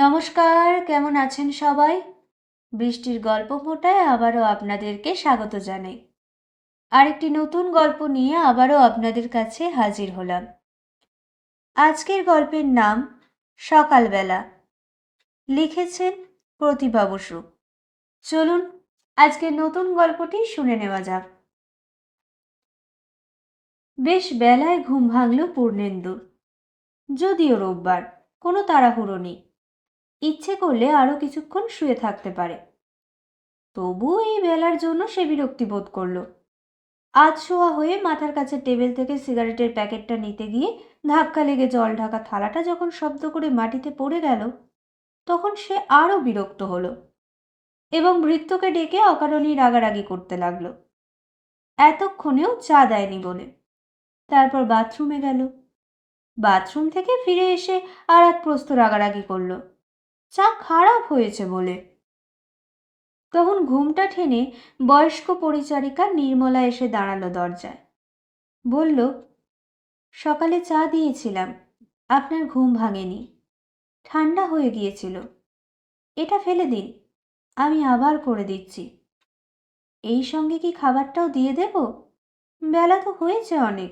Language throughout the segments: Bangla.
নমস্কার, কেমন আছেন সবাই? বৃষ্টির গল্প ফোটায় আবারও আপনাদেরকে স্বাগত জানাই। আরেকটি নতুন গল্প নিয়ে আবারও আপনাদের কাছে হাজির হলাম। আজকের গল্পের নাম সকালবেলা। লিখেছেন প্রতিভা বসু। চলুন আজকের নতুন গল্পটি শুনে নেওয়া যাক। বেশ বেলায় ঘুম ভাঙল পূর্ণেন্দুর। যদিও রোববার, কোনো তাড়াহুড়ো নেই। ইচ্ছে করলে আরও কিছুক্ষণ শুয়ে থাকতে পারে। তবুও এই বেলার জন্য সে বিরক্তি বোধ করলো। আধশোয়া হয়ে মাথার কাছে টেবিল থেকে সিগারেটের প্যাকেটটা নিতে গিয়ে ধাক্কা লেগে জল ঢাকা থালাটা যখন শব্দ করে মাটিতে পড়ে গেল, তখন সে আরও বিরক্ত হলো এবং ভৃত্যকে ডেকে অকারণেই রাগারাগি করতে লাগলো, এতক্ষণেও চা দেয়নি বলে। তারপর বাথরুমে গেল। বাথরুম থেকে ফিরে এসে আর এক প্রস্ত রাগারাগি করলো, চা খারাপ হয়েছে বলে। তখন ঘুমটা ঠেনে বয়স্ক পরিচারিকা নির্মলা এসে দাঁড়ালো দরজায়। বলল, সকালে চা দিয়েছিলাম, আপনার ঘুম ভাঙেনি, ঠান্ডা হয়ে গিয়েছিল, এটা ফেলে দিন, আমি আবার করে দিচ্ছি। এই সঙ্গে কি খাবারটাও দিয়ে দেব? বেলা তো হয়েছে অনেক।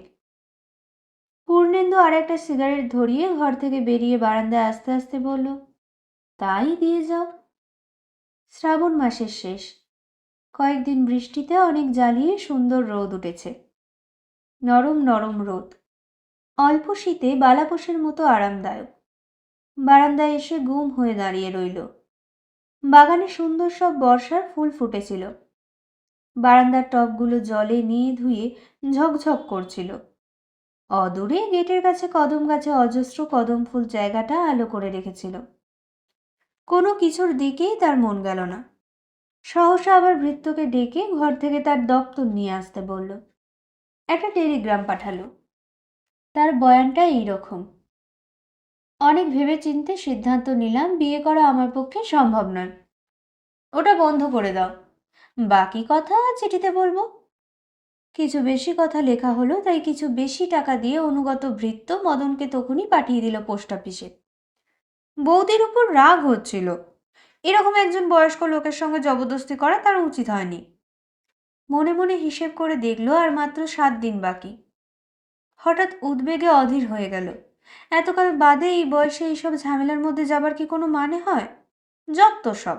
পূর্ণেন্দু আর একটা সিগারেট ধরিয়ে ঘর থেকে বেরিয়ে বারান্দায় আস্তে আস্তে বলল, তাই দিয়ে যাও। শ্রাবণ মাসের শেষ, কয়েকদিন বৃষ্টিতে অনেক জ্বালিয়ে সুন্দর রোদ উঠেছে। নরম নরম রোদ, অল্প শীতে বালাপোষের মতো আরামদায়ক। বারান্দায় এসে গুম হয়ে দাঁড়িয়ে রইল। বাগানে সুন্দর সব বর্ষার ফুল ফুটেছিল। বারান্দার টবগুলো জলে নিয়ে ধুয়ে ঝকঝক করছিল। অদূরে গেটের কাছে কদম গাছে অজস্র কদম ফুল জায়গাটা আলো করে রেখেছিল। কোনো কিছুর দিকেই তার মন গেল না। সহসা আবার ভৃত্যকে ডেকে ঘর থেকে তার দপ্তর নিয়ে আসতে বলল। একটা টেলিগ্রাম পাঠালো। তার বয়ানটা এইরকম: অনেক ভেবে চিন্তে সিদ্ধান্ত নিলাম বিয়ে করা আমার পক্ষে সম্ভব নয়, ওটা বন্ধ করে দাও, বাকি কথা চিঠিতে বলবো। কিছু বেশি কথা লেখা হলো, তাই কিছু বেশি টাকা দিয়ে অনুগত ভৃত্য মদনকে তখনই পাঠিয়ে দিল পোস্ট অফিসে। বৌদির উপর রাগ হচ্ছিল, এরকম একজন বয়স্ক লোকের সঙ্গে জবরদস্তি করা তার উচিত হয়নি। মনে মনে হিসেব করে দেখলো আর মাত্র 7 দিন বাকি। হঠাৎ উদ্বেগে অধীর হয়ে গেল। এতকাল বাদে এই বয়সে এইসব ঝামেলার মধ্যে যাবার কি কোনো মানে হয়? যত সব।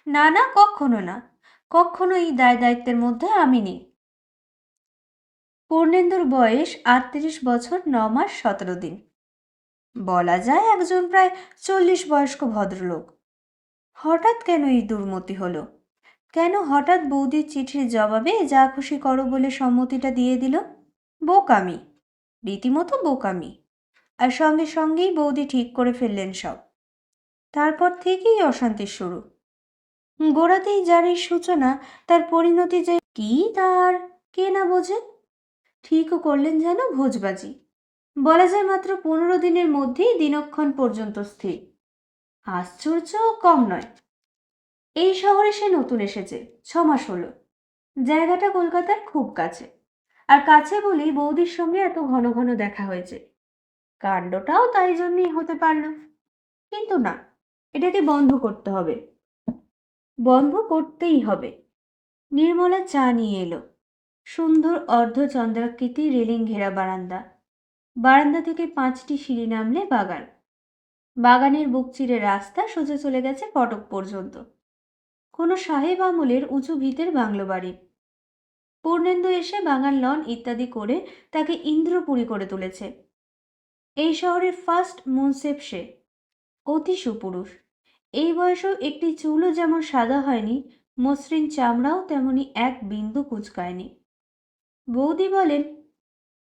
না না, কখনো না, কখনো এই দায় দায়িত্বের মধ্যে আমি নেই। পূর্ণেন্দুর বয়স 38 বছর 9 মাস 17 দিন। বলা যায় একজন প্রায় 40 বয়স্ক ভদ্রলোক। হঠাৎ কেন এই দুর্মতি হলো? কেন হঠাৎ বৌদির চিঠির জবাবে যা খুশি করো বলে সম্মতিটা দিয়ে দিল? বোকামি, রীতিমতো বোকামি। আর সঙ্গে সঙ্গেই বৌদি ঠিক করে ফেললেন সব। তারপর থেকেই অশান্তির শুরু। গোড়াতেই যার এই সূচনা, তার পরিণতি যে কি তার কে না বোঝে। ঠিকও করলেন যেন ভোজবাজি। বলা যায় মাত্র 15 দিনের মধ্যেই দিনক্ষণ পর্যন্ত স্থির। আশ্চর্য কম নয়। এই শহরে সে নতুন এসেছে, 6 মাস হলো। জায়গাটা কলকাতার খুব কাছে, আর কাছে বলেই বৌদির সঙ্গে এত ঘন ঘন দেখা হয়েছে। কাণ্ডটাও তাই জন্যই হতে পারল। কিন্তু না, এটাকে বন্ধ করতে হবে, বন্ধ করতেই হবে। নির্মলা চা নিয়ে এলো। সুন্দর অর্ধচন্দ্রাকৃতি রেলিং ঘেরা বারান্দা। বারান্দা থেকে 5টি সিঁড়ি নামলে বাগান। বাগানের বুক চিরে রাস্তা সোজা চলে গেছে ফটক পর্যন্ত। কোনো সাহেব আমলের উঁচু ভিতের বাংলো বাড়ি। পূর্ণেন্দু এসে বাগান লন ইত্যাদি করে তাকে ইন্দ্রপুরী করে তুলেছে। এই শহরের ফার্স্ট মুনসেফ সে, অতি সুপুরুষ। এই বয়সেও একটি চুলও যেমন সাদা হয়নি, মসৃণ চামড়াও তেমনি এক বিন্দু কুচকায়নি। বৌদি বলেন,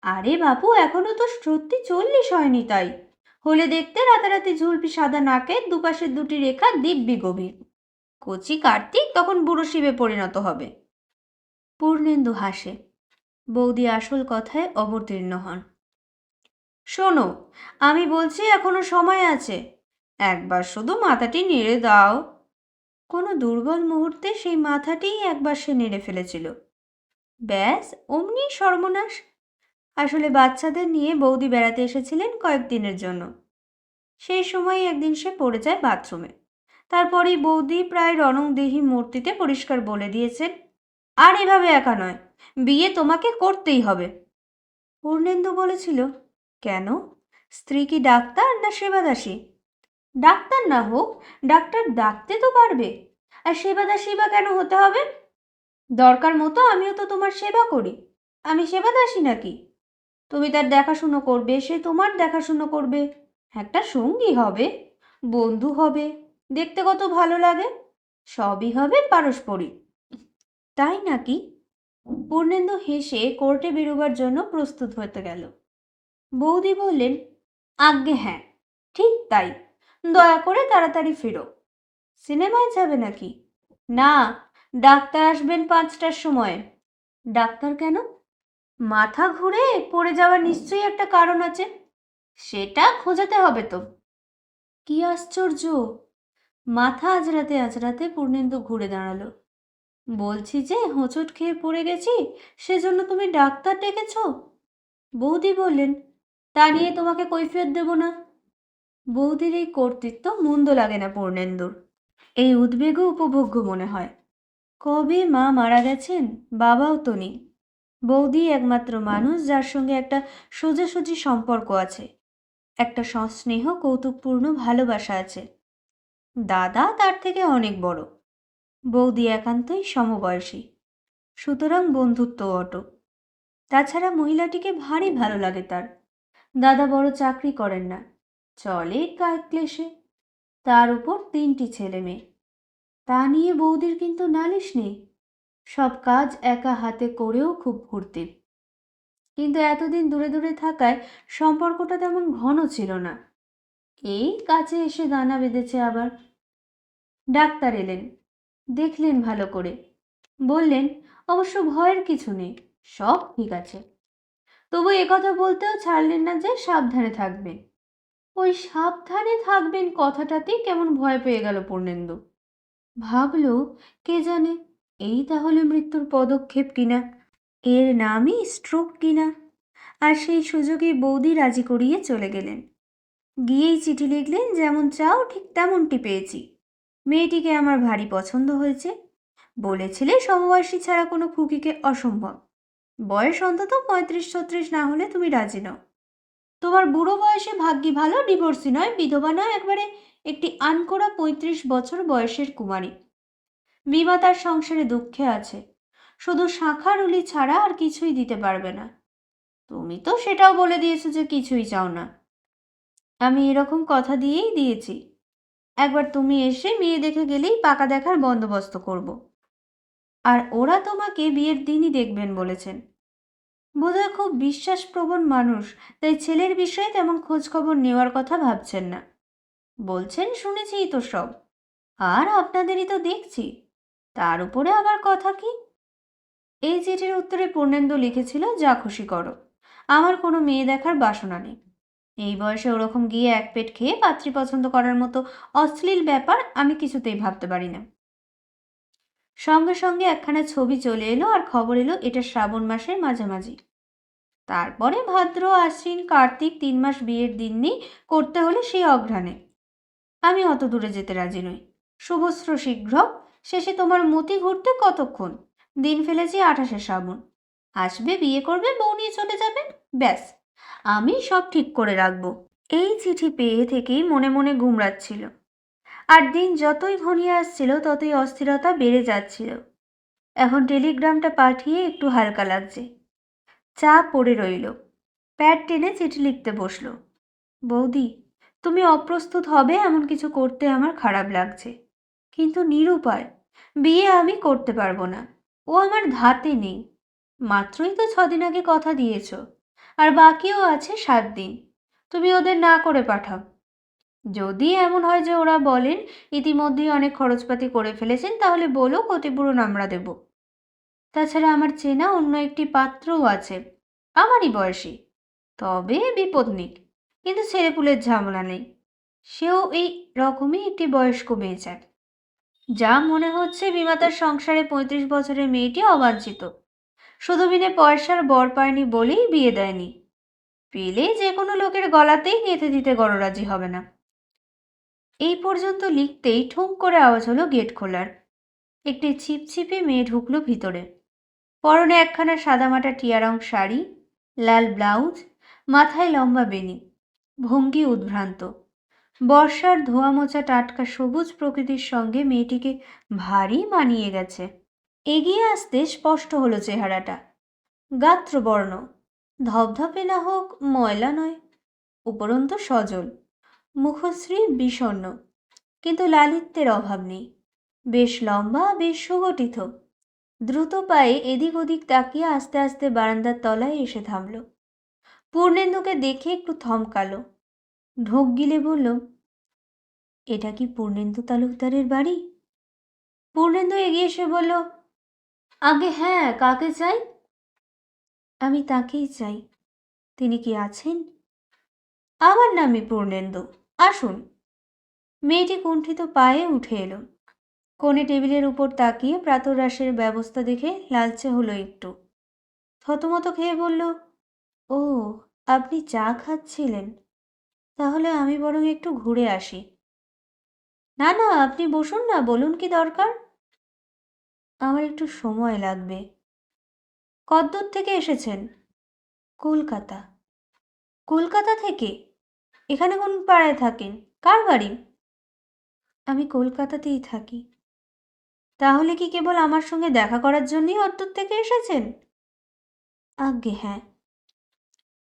আরে বাপু, এখনো তো সত্যি 40 হয়নি, তাই হলে দেখতে রাতারাতি ঝুলপি সাদা নাকের দুপাশের দুটি রেখা দিব্যি গভীর। কচি কার্তিক তখন বুড়ো শিবে পরিণত হবে। পূর্ণেন্দু হাসে। বৌদি আসল কথায় অবতীর্ণ হন। শোনো, আমি বলছি এখনো সময় আছে, একবার শুধু মাথাটি নেড়ে দাও। কোনো দুর্বল মুহূর্তে সেই মাথাটিই একবার সে নেড়ে ফেলেছিল। ব্যাস, অমনি সর্বনাশ। আসলে বাচ্চাদের নিয়ে বৌদি বেড়াতে এসেছিলেন কয়েকদিনের জন্য। সেই সময় একদিন সে পড়ে যায় বাথরুমে। তারপরেই বৌদি প্রায় রণংদেহী মূর্তিতে পরিষ্কার বলে দিয়েছেন, আর এভাবে একা নয়, বিয়ে তোমাকে করতেই হবে। পূর্ণেন্দু বলেছিল, কেন? স্ত্রী কি ডাক্তার না সেবাদাসী? ডাক্তার না হোক, ডাক্তার ডাকতে তো পারবে, আর সেবাদাসী বা কেন হতে হবে? দরকার মতো আমিও তো তোমার সেবা করি, আমি সেবাদাসী নাকি? তুমি তার দেখাশুনো করবে, সে তোমার দেখাশুনো করবে, একটা সঙ্গী হবে, বন্ধু হবে, দেখতে কত ভালো লাগে, সবই হবে পারস্পরিক। তাই নাকি? পূর্ণেন্দু হেসে কোর্টে বেরোবার জন্য প্রস্তুত হতে গেল। বৌদি বললেন, আজ্ঞে হ্যাঁ, ঠিক তাই, দয়া করে তাড়াতাড়ি ফিরো। সিনেমায় যাবে নাকি? না, ডাক্তার আসবেন 5টার সময়। ডাক্তার কেন? মাথা ঘুরে পড়ে যাওয়ার নিশ্চয়ই একটা কারণ আছে, সেটা খোঁজাতে হবে তো। কি আশ্চর্য! মাথা আজরাতে আজরাতে পূর্ণেন্দু ঘুরে দাঁড়ালো। বলছি যে হোঁচট খেয়ে পড়ে গেছি, সেজন্য তুমি ডাক্তার ডেকেছ? বৌদি বললেন, তা নিয়ে তোমাকে কৈফিয়ত দেব না। বৌদির এই কর্তৃত্ব মন্দ লাগে না পূর্ণেন্দুর, এই উদ্বেগও উপভোগ্য মনে হয়। কবে মা মারা গেছেন, বাবাও তো নেই। বৌদি একমাত্র মানুষ যার সঙ্গে একটা সোজাসুজি সম্পর্ক আছে, একটা সস্নেহ কৌতুকপূর্ণ ভালোবাসা আছে। দাদা তার থেকে অনেক বড়, বৌদি একান্তই সমবয়সী, সুতরাং বন্ধুত্ব অটুট। তাছাড়া মহিলাটিকে ভারী ভালো লাগে তার। দাদা বড় চাকরি করেন না, চলে কায়িক ক্লেশে, তার উপর 3টি ছেলে মেয়ে। তা নিয়ে বৌদির কিন্তু নালিশ নেই, সব কাজ একা হাতে করেও খুব ফুর্তির। কিন্তু এতদিন দূরে দূরে থাকায় সম্পর্কটা তেমন ঘন ছিল না, এই কাছে এসে দানা বেঁধেছে আবার। ডাক্তার এলেন, দেখলেন ভালো করে, বললেন, অবশ্য ভয়ের কিছু নেই, সব ঠিক আছে। তবু একথা বলতেও ছাড়লেন না যে সাবধানে থাকবেন। ওই সাবধানে থাকবেন কথাটাতেই কেমন ভয় পেয়ে গেল পূর্ণেন্দু। ভাবলো, কে জানে এই তাহলে মৃত্যুর পদক্ষেপ কিনা, এর নামই স্ট্রোক কিনা। আর সেই সুযোগে বৌদি রাজি করিয়ে চলে গেলেন। গিয়েই চিঠি লিখলেন, যেমন চাও ঠিক তেমনটি পেয়েছি, মেয়েটিকে আমার ভারী পছন্দ হয়েছে, বলেছিলে সমবয়সী ছাড়া কোনো খুকিকে অসম্ভব, বয়স অন্তত 35-36 না হলে তুমি রাজি নও। তোমার বুড়ো বয়সে ভাগ্যি ভালো, ডিভোর্সি নয়, বিধবা নয়, একবারে একটি আনকোড়া 35 বছর বয়সের কুমারী। বিমা তার সংসারে দুঃখে আছে, শুধু শাঁখারুলি ছাড়া আর কিছুই দিতে পারবে না। তুমি তো সেটাও বলে দিয়েছো যে কিছুই চাও না। আমি এরকম কথা দিয়েই দিয়েছি, একবার তুমি এসে মেয়ে দেখে গেলেই পাকা দেখার বন্দোবস্ত করব। আর ওরা তোমাকে বিয়ের দিনই দেখবেন বলেছেন। বোধহয় খুব বিশ্বাসপ্রবণ মানুষ, তাই ছেলের বিষয়ে তেমন খোঁজখবর নেওয়ার কথা ভাবছেন না। বলছেন শুনেছিই তো সব, আর আপনাদেরই তো দেখছি, তার উপরে আবার কথা কি? এই চিঠির উত্তরে পূর্ণেন্দু লিখেছিল, যা খুশি করো, আমার কোনো মেয়ে দেখার বাসনা নেই। এই বয়সে ওরকম গিয়ে এক পেট খেয়ে পাত্রী পছন্দ করার মতো অশ্লীল ব্যাপার আমি কিছুতেই ভাবতে পারি না। সঙ্গে সঙ্গে একখানা ছবি চলে এলো, আর খবর এলো এটা শ্রাবণ মাসের মাঝামাঝি। তারপরে ভাদ্র, আশ্বিন, কার্তিক, 3 মাস বিয়ের দিন নেই, করতে হলে সেই অঘ্রাণে। আমি অত দূরে যেতে রাজি নই। শুভস্র শীঘ্র, শেষে তোমার মতি ঘুরতে কতক্ষণ, দিন ফেলেছি 28শে শ্রাবণ, আসবে, বিয়ে করবে, বউ নিয়ে চলে যাবে, ব্যাস, আমি সব ঠিক করে রাখবো। এই চিঠি পেয়ে থেকেই মনে মনে গুমরাচ্ছিল, আর দিন যতই ঘনিয়ে আসছিল ততই অস্থিরতা বেড়ে যাচ্ছিল। এখন টেলিগ্রামটা পাঠিয়ে একটু হালকা লাগছে। চা পড়ে রইল, প্যাড টেনে চিঠি লিখতে বসলো। বৌদি, তুমি অপ্রস্তুত হবে এমন কিছু করতে আমার খারাপ লাগছে, কিন্তু নিরুপায়, বিয়ে আমি করতে পারবো না, ও আমার ধাতে নেই। মাত্রই তো 6 দিন আগে কথা দিয়েছ, আর বাকিও আছে 7 দিন, তুমি ওদের না করে পাঠাও। যদি এমন হয় যে ওরা বলেন ইতিমধ্যেই অনেক খরচপাতি করে ফেলেছেন, তাহলে বলো ক্ষতিপূরণ আমরা দেব। তাছাড়া আমার চেনা অন্য একটি পাত্রও আছে, আমারই বয়সী, তবে বিপদনিক, কিন্তু ছেলেপুলের ঝামেলা নেই। সেও এই রকমই একটি বয়স্ক মেয়ে চায়। যা মনে হচ্ছে বিমাতার সংসারে 35 বছরের মেয়েটি অবাঞ্ছিত, শুধু বিনে পয়সার বর পায়নি বলেই বিয়ে দেয়নি। পেলে যে কোনো লোকের গলাতেই গেঁথে দিতে গড়রাজি হবে না। এই পর্যন্ত লিখতেই ঠুং করে আওয়াজ হলো গেট খোলার। একটি ছিপছিপে মেয়ে ঢুকলো ভিতরে। পরনে একখানা সাদামাটা টিয়া রং শাড়ি, লাল ব্লাউজ, মাথায় লম্বা বেনি, ভঙ্গি উদ্ভ্রান্ত। বর্ষার ধোয়া মোছা টাটকা সবুজ প্রকৃতির সঙ্গে মেয়েটিকে ভারী মানিয়ে গেছে। এগিয়ে আসতে স্পষ্ট হলো চেহারাটা। গাত্রবর্ণ, ধপধপে না হোক ময়লা নয়, উপরন্তু সজল। মুখশ্রী বিষণ্ণ, কিন্তু লালিত্যের অভাব নেই। বেশ লম্বা, বেশ সুগঠিত। দ্রুত পায়ে এদিক ওদিক তাকিয়ে আস্তে আস্তে বারান্দার তলায় এসে থামল। পূর্ণেন্দুকে দেখে একটু থমকালো। ঢোক গিলে বলল, এটা কি পূর্ণেন্দু তালুকদারের বাড়ি? পূর্ণেন্দু এগিয়ে এসে বলল, আগে হ্যাঁ, কাকে চাই? আমি তাকেই চাই। তিনি কি আছেন? আমার নামই পূর্ণেন্দু, আসুন। মেয়েটি কুণ্ঠিত পায়ে উঠে এলো। কোণে টেবিলের উপর তাকিয়ে প্রাতরাশের ব্যবস্থা দেখে লালচে হলো একটু। থতমত খেয়ে বলল, ও, আপনি চা খাচ্ছিলেন? তাহলে আমি বরং একটু ঘুরে আসি। না না, আপনি বসুন না, বলুন কি দরকার? আমার একটু সময় লাগবে। কতদূর থেকে এসেছেন? কলকাতা। কলকাতা থেকে? এখানে কোন পাড়ায় থাকেন? কার বাড়ি? আমি কলকাতাতেই থাকি। তাহলে কি কেবল আমার সঙ্গে দেখা করার জন্যই অতদূর থেকে এসেছেন? আজ্ঞে হ্যাঁ।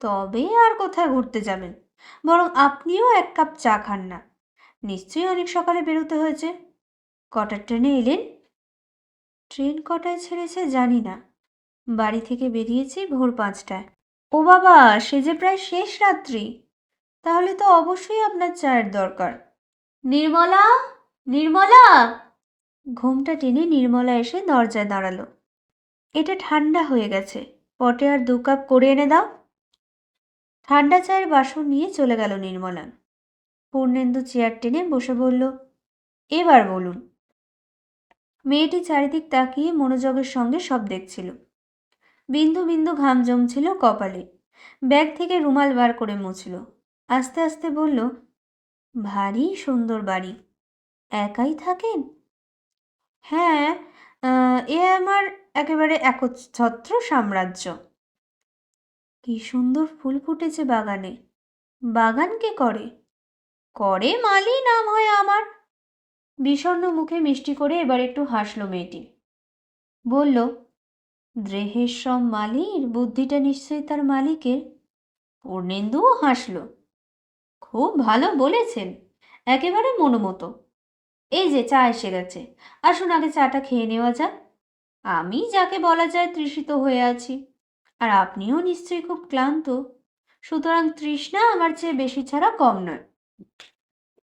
তবে আর কোথায় ঘুরতে যাবেন? বরং আপনিও এক কাপ চা খান না। নিশ্চয়ই অনেক সকালে বেরোতে হয়েছে। কটার ট্রেনে এলেন? ট্রেন কটায় ছেড়েছে জানি না। বাড়ি থেকে বেরিয়েছি ভোর 5টায়। ও বাবা, সে যে প্রায় শেষ রাত্রি। তাহলে তো অবশ্যই আপনার চায়ের দরকার। নির্মলা, নির্মলা! ঘোমটা টেনে নির্মলা এসে দরজায় দাঁড়ালো। এটা ঠান্ডা হয়ে গেছে, পটে আর 2 কাপ করে এনে দাও। ঠান্ডা চায়ের বাসন নিয়ে চলে গেল নির্মলা। পূর্ণেন্দু চেয়ার টেনে বসে বলল, এবার বলুন। মেয়েটি চারিদিক তাকিয়ে মনোযোগের সঙ্গে সব দেখছিল। বিন্দু বিন্দু ঘাম জমছিল কপালে। ব্যাগ থেকে রুমাল বার করে মুছল। আস্তে আস্তে বলল, ভারী সুন্দর বাড়ি। একাই থাকেন? হ্যাঁ, এ আমার একেবারে একচ্ছত্র সাম্রাজ্য। কি সুন্দর ফুল ফুটেছে বাগানে। বাগান কে করে? করে মালি, নাম হয় আমার। বিষণ্ণ মুখে মিষ্টি করে এবার একটু হাসল মেয়েটি। বলল, দ্রেহের সব মালির বুদ্ধিটা নিশ্চয়ই তার মালিকের। পূর্ণেন্দুও হাসল। খুব ভালো বলেছেন, একেবারে মনোমতো। এই যে চা এসে গেছে, আসুন আগে চাটা খেয়ে নেওয়া যাক। আমি যাকে বলা যায় তৃষিত হয়ে আছি, আর আপনিও নিশ্চয়ই খুব ক্লান্ত। সুতরাং তৃষ্ণা আমার চেয়ে বেশি ছাড়া কম নয়।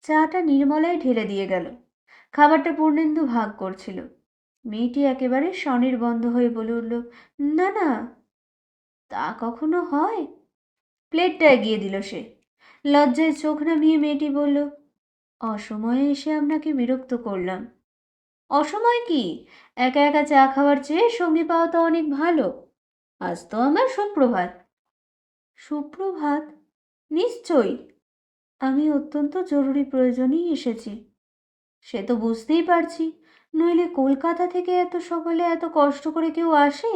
চাটা নির্মলাই ঢেলে দিয়ে গেল। খাবারটা পূর্ণেন্দু ভাগ করছিল। মেয়েটি একেবারে স্বনির্বন্ধ হয়ে বলে উঠল, না না, তা কখনো হয়? প্লেটটা এগিয়ে দিল সে। লজ্জায় চোখ নামিয়ে মেয়েটি বলল, অসময়ে এসে আপনাকে বিরক্ত করলাম। অসময় কি? একা একা চা খাওয়ার চেয়ে সঙ্গী পাওয়া তো অনেক ভালো। আজ তো আমার সুপ্রভাত। সুপ্রভাত? নিশ্চয়ই। আমি অত্যন্ত জরুরি প্রয়োজনেই এসেছি। সে তো বুঝতেই পারছি, নইলে কলকাতা থেকে এত সকালে এত কষ্ট করে কেউ আসে?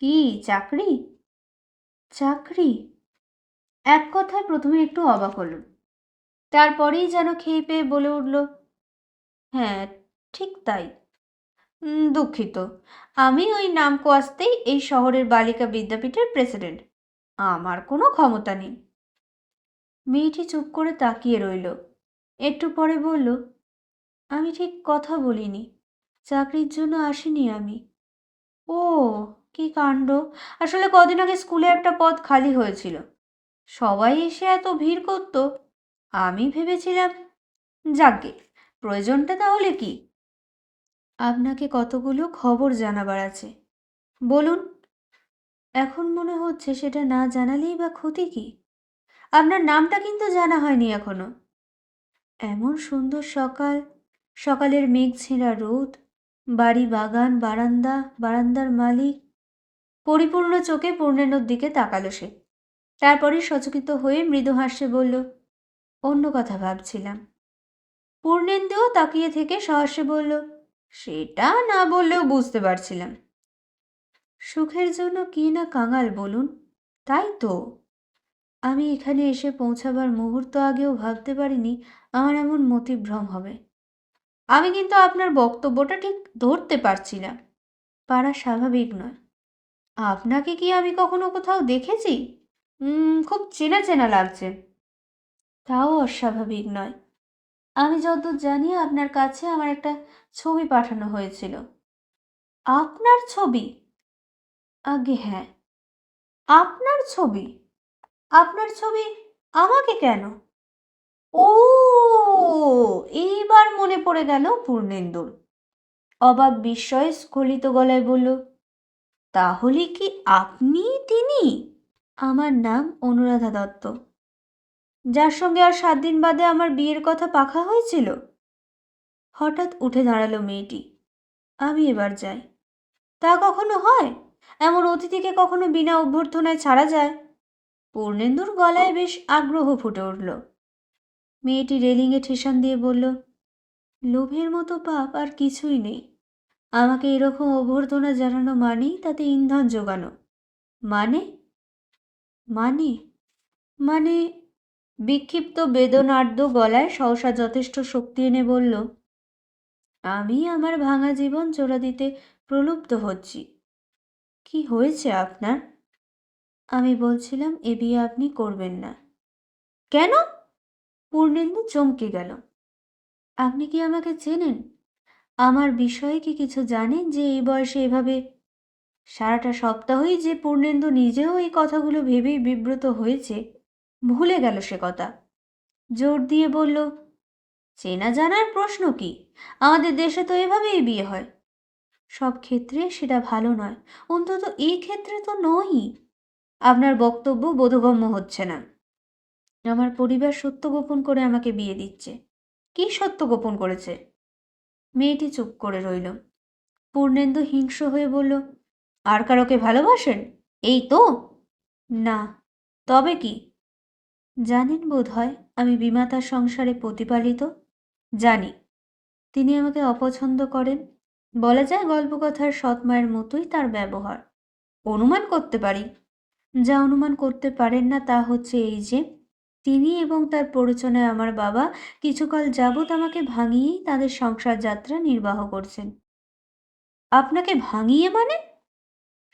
কি চাকরি? চাকরি? এক কথায় প্রথমে একটু অবাক হলো, তারপরেই যেন খেয়ে পেয়ে বলে উঠল, হ্যাঁ, ঠিক তাই। দুঃখিত, আমি ওই নাম কোয়াস্তেই এই শহরের বালিকা বিদ্যাপীঠের প্রেসিডেন্ট। আমার কোনো ক্ষমতা নেই। মেয়েটি চুপ করে তাকিয়ে রইল। একটু পরে বলল, আমি ঠিক কথা বলিনি। চাকরির জন্য আসিনি আমি। ও, কি কাণ্ড! আসলে কদিন আগে স্কুলে একটা পদ খালি হয়েছিল। সবাই এসে এত ভিড় করত, আমি ভেবেছিলাম, যাকগে, প্রয়োজনটা তাহলে কি? আপনাকে কতগুলো খবর জানাবার আছে। বলুন। এখন মনে হচ্ছে সেটা না জানালেই বা ক্ষতি কি? আপনার নামটা কিন্তু জানা হয়নি এখনো। এমন সুন্দর সকাল, সকালের মেঘ ছেঁড়া রোদ, বাড়ি, বাগান, বারান্দা, বারান্দার মালিক। পরিপূর্ণ চোখে পূর্ণেন্দুর দিকে তাকালো সে। তারপরই সচকিত হয়ে মৃদু হাস্যে বলল, অন্য কথা ভাবছিলাম। পূর্ণেন্দুও তাকিয়ে থেকে সহসে বলল, সেটা না বললেও বুঝতে পারছিলাম। সুখের জন্য কি না কাঙাল বলুন। তাই তো আমি এখানে এসে পৌঁছাবার মুহূর্ত আগেও ভাবতে পারিনি আমার এমন মতিভ্রম হবে। আমি কিন্তু আপনার বক্তব্যটা ঠিক ধরতে পারছি না। পারা স্বাভাবিক নয়। আপনাকে কি আমি কখনো কোথাও দেখেছি? খুব চেনা চেনা লাগছে। তাও অস্বাভাবিক নয়। আমি যতদূর জানি আপনার কাছে আমার একটা ছবি পাঠানো হয়েছিল। আপনার ছবি? আজ্ঞে হ্যাঁ। আপনার ছবি? আপনার ছবি আমাকে কেন? ও, এইবার মনে পড়ে গেল পূর্ণেন্দুর। অবাক বিস্ময়ে স্খলিত গলায় বলল, তাহলে কি আপনি তিনি? আমার নাম অনুরাধা দত্ত, যার সঙ্গে আর 7 দিন বাদে আমার বিয়ের কথা পাকা হয়েছিল। হঠাৎ উঠে দাঁড়ালো মেয়েটি। আমি এবার যাই। তা কখনো হয়? এমন অতিথিকে কখনো বিনা অভ্যর্থনায় ছাড়া যায়? পূর্ণেন্দুর গলায় বেশ আগ্রহ ফুটে উঠল। মেয়েটি রেলিংয়ে ঠেসান দিয়ে বলল, লোভের মতো পাপ আর কিছুই নেই। আমাকে এরকম অভ্যর্থনা জানানো মানেই তাতে ইন্ধন জোগানো। মানে? মানে মানে বিক্ষিপ্ত বেদনার্দ্র গলায় সহসা যথেষ্ট শক্তি এনে বলল, আমি আমার ভাঙা জীবন জোড়া দিতে প্রলুব্ধ হচ্ছি। কি হয়েছে আপনার? আমি বলছিলাম এ বিয়ে আপনি করবেন না। কেন? পূর্ণেন্দু চমকে গেল। আপনি কি আমাকে চেনেন? আমার বিষয়ে কি কিছু জানেন যে এই বয়সে এভাবে? সারাটা সপ্তাহই যে পূর্ণেন্দু নিজেও এই কথাগুলো ভেবেই বিব্রত হয়েছে, ভুলে গেল সে কথা। জোর দিয়ে বলল, চেনা জানার প্রশ্ন কি? আমাদের দেশে তো এভাবেই বিয়ে হয়। সব ক্ষেত্রে সেটা ভালো নয়, অন্তত এই ক্ষেত্রে তো নয়ই। আপনার বক্তব্য বোধগম্য হচ্ছে না। আমার পরিবার সত্য গোপন করে আমাকে বিয়ে দিচ্ছে। কি সত্য গোপন করেছে? মেয়েটি চুপ করে রইল। পূর্ণেন্দু হিংস্র হয়ে বলল, আর কারোকে ভালোবাসেন? এই তো। না, তবে কি? জানেন বোধ হয় আমি বিমাতার সংসারে প্রতিপালিত। জানি। তিনি আমাকে অপছন্দ করেন। বলা যায় গল্পকথার সৎমায়ের মতোই তার ব্যবহার। অনুমান করতে পারি। যা অনুমান করতে পারেন না তা হচ্ছে এই যে, তিনি এবং তার প্ররোচনায় আমার বাবা কিছুকাল যাবৎ আমাকে ভাঙিয়েই তাদের সংসার যাত্রা নির্বাহ করছেন। আপনাকে ভাঙিয়ে মানে?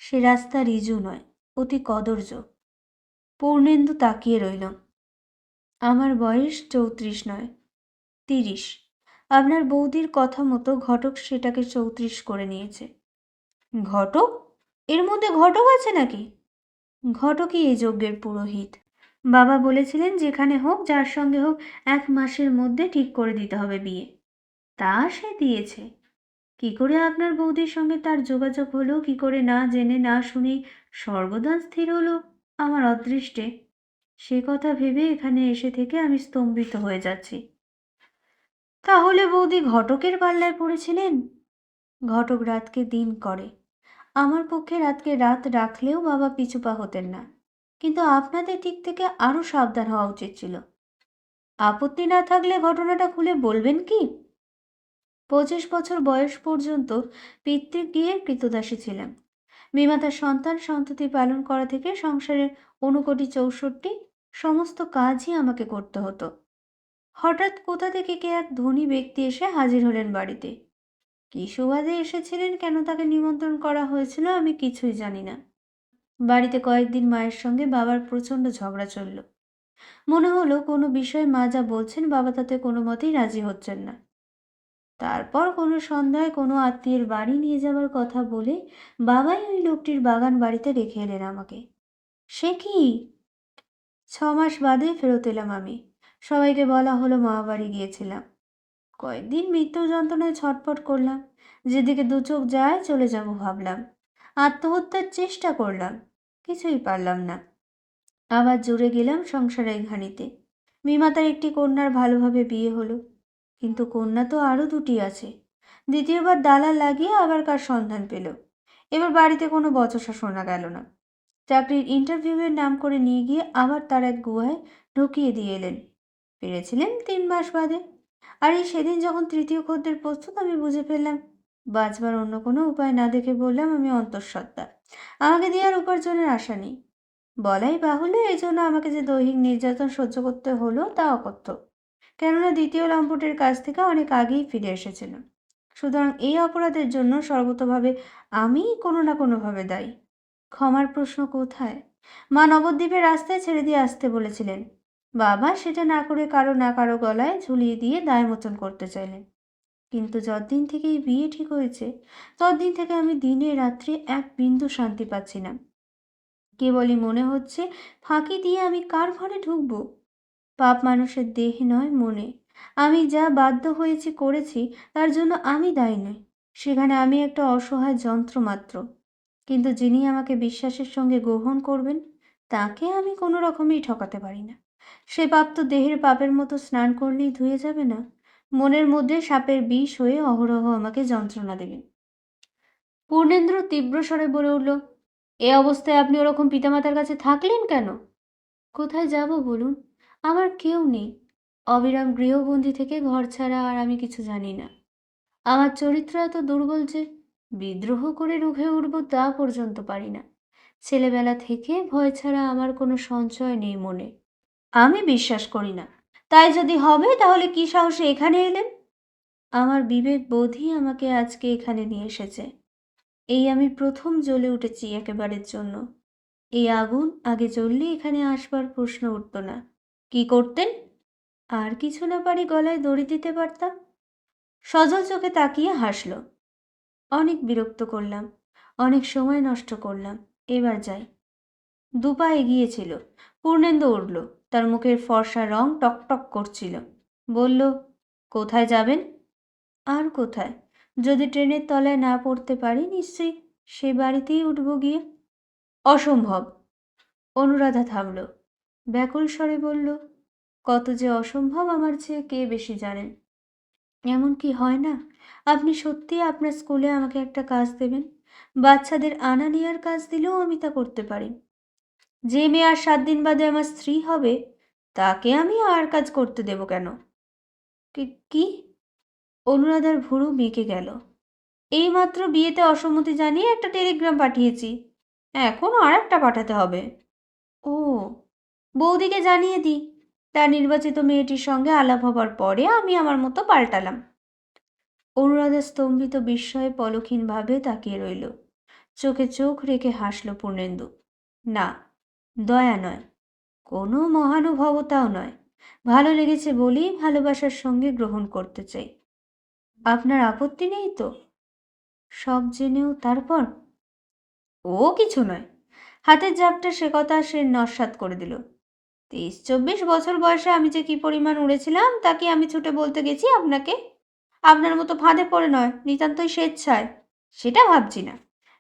সে রাস্তা রিজু নয়, অতি কদর্য। পূর্ণেন্দু তাকিয়ে রইল। আমার বয়স 34 নয়, 30। আপনার বৌদির কথা মতো ঘটক সেটাকে 34 করে নিয়েছে। ঘটক? এর মধ্যে ঘটক আছে নাকি? ঘটকই এই যজ্ঞের পুরোহিত। বাবা বলেছিলেন যেখানে হোক, যার সঙ্গে হোক, 1 মাসের মধ্যে ঠিক করে দিতে হবে বিয়ে। তা সে দিয়েছে। কি করে আপনার বৌদির সঙ্গে তার যোগাযোগ হলো, কি করে না জেনে না শুনেই স্বর্গদান স্থির হলো আমার অদৃষ্টে, সে কথা ভেবে এখানে এসে থেকে আমি স্তম্ভিত হয়ে যাচ্ছি। তাহলে বৌদি ঘটকের পাল্লায় পড়েছিলেন? ঘটক রাতকে দিন করে। আমার পক্ষে রাতকে রাত রাখলেও বাবা পিছুপা হতেন না। কিন্তু আপনাদের দিক থেকে আরও সাবধান হওয়া উচিত ছিল। আপত্তি না থাকলে ঘটনাটা খুলে বলবেন কি? 25 বছর বয়স পর্যন্ত পিতৃগৃহের কৃতদাসী ছিলাম। বিমাতার সন্তান সন্ততি পালন করা থেকে সংসারের 64 সমস্ত কাজই আমাকে করতে হতো। হঠাৎ কোথা থেকে কে এক ধনী ব্যক্তি এসে হাজির হলেন বাড়িতে। কি সুবাদে এসেছিলেন, কেন তাকে নিমন্ত্রণ করা হয়েছিল, আমি কিছুই জানি না। বাড়িতে কয়েকদিন মায়ের সঙ্গে বাবার প্রচণ্ড ঝগড়া চলল। মনে হলো কোনো বিষয়ে মা যা বলছেন বাবা তাতে কোনো মতেই রাজি হচ্ছেন না। তারপর কোনো সন্ধ্যায় কোনো আত্মীয়ের বাড়ি নিয়ে যাবার কথা বলে বাবাই ওই লোকটির বাগান বাড়িতে রেখে এলেন আমাকে। সে কি? 6 মাস বাদে ফেরত এলাম আমি। সবাইকে বলা হলো মামা বাড়ি গিয়েছিলাম। কয়েকদিন মৃত্যু যন্ত্রণায় ছটফট করলাম। যেদিকে দু চোখ যায় চলে যাব ভাবলাম। আত্মহত্যার চেষ্টা করলাম, কিছুই পারলাম না। আবার জুড়ে গেলাম সংসারের ঘানিতে। বিমাতার একটি কন্যার ভালোভাবে বিয়ে হলো, কিন্তু কন্যা তো আরও 2টি আছে। দ্বিতীয়বার দালাল লাগিয়ে আবার কার সন্ধান পেল। এবার বাড়িতে কোনো বচসা শোনা গেল না। চাকরির ইন্টারভিউয়ের নাম করে নিয়ে গিয়ে আবার তার এক গুহায় ঢুকিয়ে দিয়ে এলেন। ফিরেছিলেন 3 মাস বাদে। আর এই সেদিন যখন তৃতীয় খদ্দের প্রস্তুত, আমি বুঝে ফেললাম। বাঁচবার অন্য কোনো উপায় না দেখে বললাম, আমি অন্তঃসত্ত্বা, আমাকে দিয়ে আর উপার্জনের আশা নেই। বলাই বাহুল্য, এই জন্য আমাকে যে দৈহিক নির্যাতন সহ্য করতে হলো তা অকথ্য, কেননা দ্বিতীয় লম্পটের কাছ থেকে অনেক আগেই ফিরে এসেছিল। সুতরাং এই অপরাধের জন্য সর্বতোভাবে আমি কোনো না কোনোভাবে দায়ী। ক্ষমার প্রশ্ন কোথায়? মা নবদ্বীপের রাস্তায় ছেড়ে দিয়ে আসতে বলেছিলেন। বাবা সেটা না করে কারো না কারো গলায় ঝুলিয়ে দিয়ে দায়মোচন করতে চাইলেন। কিন্তু যতদিন থেকে এই বিয়ে ঠিক হয়েছে, ততদিন থেকে আমি দিনে রাত্রে এক বিন্দু শান্তি পাচ্ছি না। কেবলই মনে হচ্ছে, ফাঁকি দিয়ে আমি কার ঘরে ঢুকবো? পাপ মানুষের দেহে নয়, মনে। আমি যা বাধ্য হয়েছি করেছি, তার জন্য আমি দায়ী নই। সেখানে আমি একটা অসহায় যন্ত্র মাত্র। কিন্তু যিনি আমাকে বিশ্বাসের সঙ্গে গ্রহণ করবেন, তাকে আমি কোনো রকমেই ঠকাতে পারি না। সে পাপ তো দেহের পাপের মতো স্নান করলেই ধুয়ে যাবে না, মনের মধ্যে সাপের বিষ হয়ে অহরহ আমাকে যন্ত্রণা দেবে। পূর্ণেন্দ্র তীব্র স্বরে বলে উঠল, এ অবস্থায় আপনি ওরকম পিতামাতার কাছে থাকলেন কেন? কোথায় যাব বলুন? আমার কেউ নেই। অবিরাম গৃহবন্দী থেকে ঘর ছাড়া আর আমি কিছু জানি না। আমার চরিত্র এত দুর্বল যে বিদ্রোহ করে রুখে উঠব তা পর্যন্ত পারি না। ছেলেবেলা থেকে ভয় ছাড়া আমার কোনো সঞ্চয় নেই মনে। আমি বিশ্বাস করি না। তাই যদি হবে, তাহলে কি সাহসে এখানে এলেন? আমার বিবেক বোধই আমাকে আজকে এখানে নিয়ে এসেছে। এই আমি প্রথম জ্বলে উঠেছি একেবারের জন্য। এই আগুন আগে জ্বললে এখানে আসবার প্রশ্ন উঠত না। কি করতেন? আর কিছু না পারি গলায় দড়ি দিতে পারতাম। সজল চোখে তাকিয়ে হাসল। অনেক বিরক্ত করলাম, অনেক সময় নষ্ট করলাম, এবার যাই। দুপা এগিয়েছিল। পূর্ণেন্দু উঠল। তার মুখের ফর্সা রং টকটক করছিল। বলল, কোথায় যাবেন? আর কোথায়? যদি ট্রেনের তলায় না পড়তে পারি, নিশ্চয়ই সে বাড়িতেই উঠব গিয়ে। অসম্ভব। অনুরাধা থামল। ব্যাকুল স্বরে বলল, কত যে অসম্ভব আমার চেয়ে কে বেশি জানেন। এমন কি হয় না, আপনি সত্যি আপনার স্কুলে আমাকে একটা কাজ দেবেন? বাচ্চাদের আনা নেওয়ার কাজ দিলেও আমি তা করতে পারি। যে মেয়ে আর 7 দিন বাদে আমার স্ত্রী হবে, তাকে আমি আর কাজ করতে দেব কেন? কি? অনুরাধার ভুরু বেঁকে গেল। এইমাত্র বিয়েতে অসম্মতি জানিয়ে একটা টেলিগ্রাম পাঠিয়েছি, এখনও আর একটা পাঠাতে হবে। ও, বৌদিকে জানিয়ে দিই। তার নির্বাচিত মেয়েটির সঙ্গে আলাপ হবার পরে আমি আমার মতো পাল্টালাম। অনুরাধা স্তম্ভিত বিস্ময়ে পলক্ষীনভাবে তাকিয়ে রইল। চোখে চোখ রেখে হাসল পূর্ণেন্দু। না, দয়া নয়, কোনো মহানুভবতাও নয়। ভালো লেগেছে বলেই ভালোবাসার সঙ্গে গ্রহণ করতে চাই। আপনার আপত্তি নেই তো? সব জেনেও তারপর? ও কিছু নয়। হাতের জাপটা সে কথা সে নস্যাৎ করে দিল। 23-24 বছর বয়সে আমি যে কি পরিমাণ উড়েছিলাম, তা কি আমি ছুটে বলতে গেছি আপনাকে? আপনার মতো ফাঁদে পড়ে নয়, নিতান্তই স্বেচ্ছায়। সেটা ভাবছি না।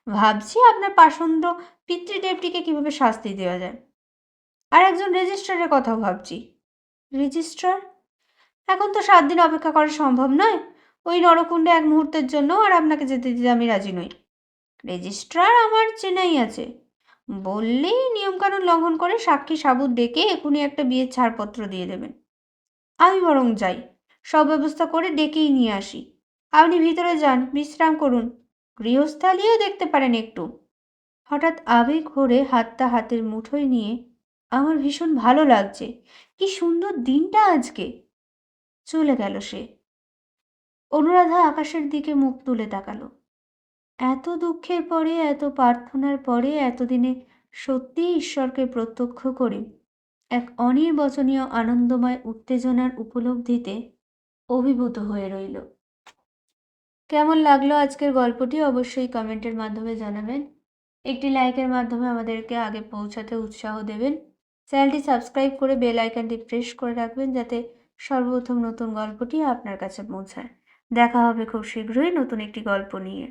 ভাবছি আপনার পাষণ্ড পিতৃদেবটিকে কিভাবে শাস্তি দেওয়া যায়। আর একজন রেজিস্ট্রারের কথাও ভাবছি। রেজিস্ট্রার? এখন তো 7 দিন অপেক্ষা করা সম্ভব নয়। ওই নরকুণ্ডে এক মুহূর্তের জন্য আর আপনাকে যেতে দিতে আমি রাজি নই। রেজিস্ট্রার আমার চেনাই আছে। বললেই নিয়মকানুন লঙ্ঘন করে সাক্ষী সাবুত ডেকে এখনই একটা বিয়ের ছাড়পত্র দিয়ে দেবেন। আমি বরং যাই, সব ব্যবস্থা করে ডেকেই নিয়ে আসি। আপনি ভিতরে যান, বিশ্রাম করুন। গৃহস্থালিও দেখতে পারেন একটু। হঠাৎ আবেগ ভরে হাতটা হাতের মুঠোয় নিয়ে, আমার ভীষণ ভালো লাগছে, কি সুন্দর দিনটা আজকে। চলে গেল সে। অনুরাধা আকাশের দিকে মুখ তুলে তাকালো। এত দুঃখের পরে, এত প্রার্থনার পরে, এতদিনে সত্যিই ঈশ্বরকে প্রত্যক্ষ করে এক অনির্বচনীয় আনন্দময় উত্তেজনার উপলব্ধিতে অভিভূত হয়ে রইল। কেমন লাগলো আজকের গল্পটি অবশ্যই কমেন্টের মাধ্যমে জানাবেন। একটি লাইকের মাধ্যমে আমাদেরকে আগে পৌঁছাতে উৎসাহ দেবেন। চ্যানেলটি সাবস্ক্রাইব করে বেল আইকনটি প্রেস করে রাখবেন, যাতে সর্বপ্রথম নতুন গল্পটি আপনার কাছে পৌঁছায়। দেখা হবে খুব শীঘ্রই নতুন একটি গল্প নিয়ে।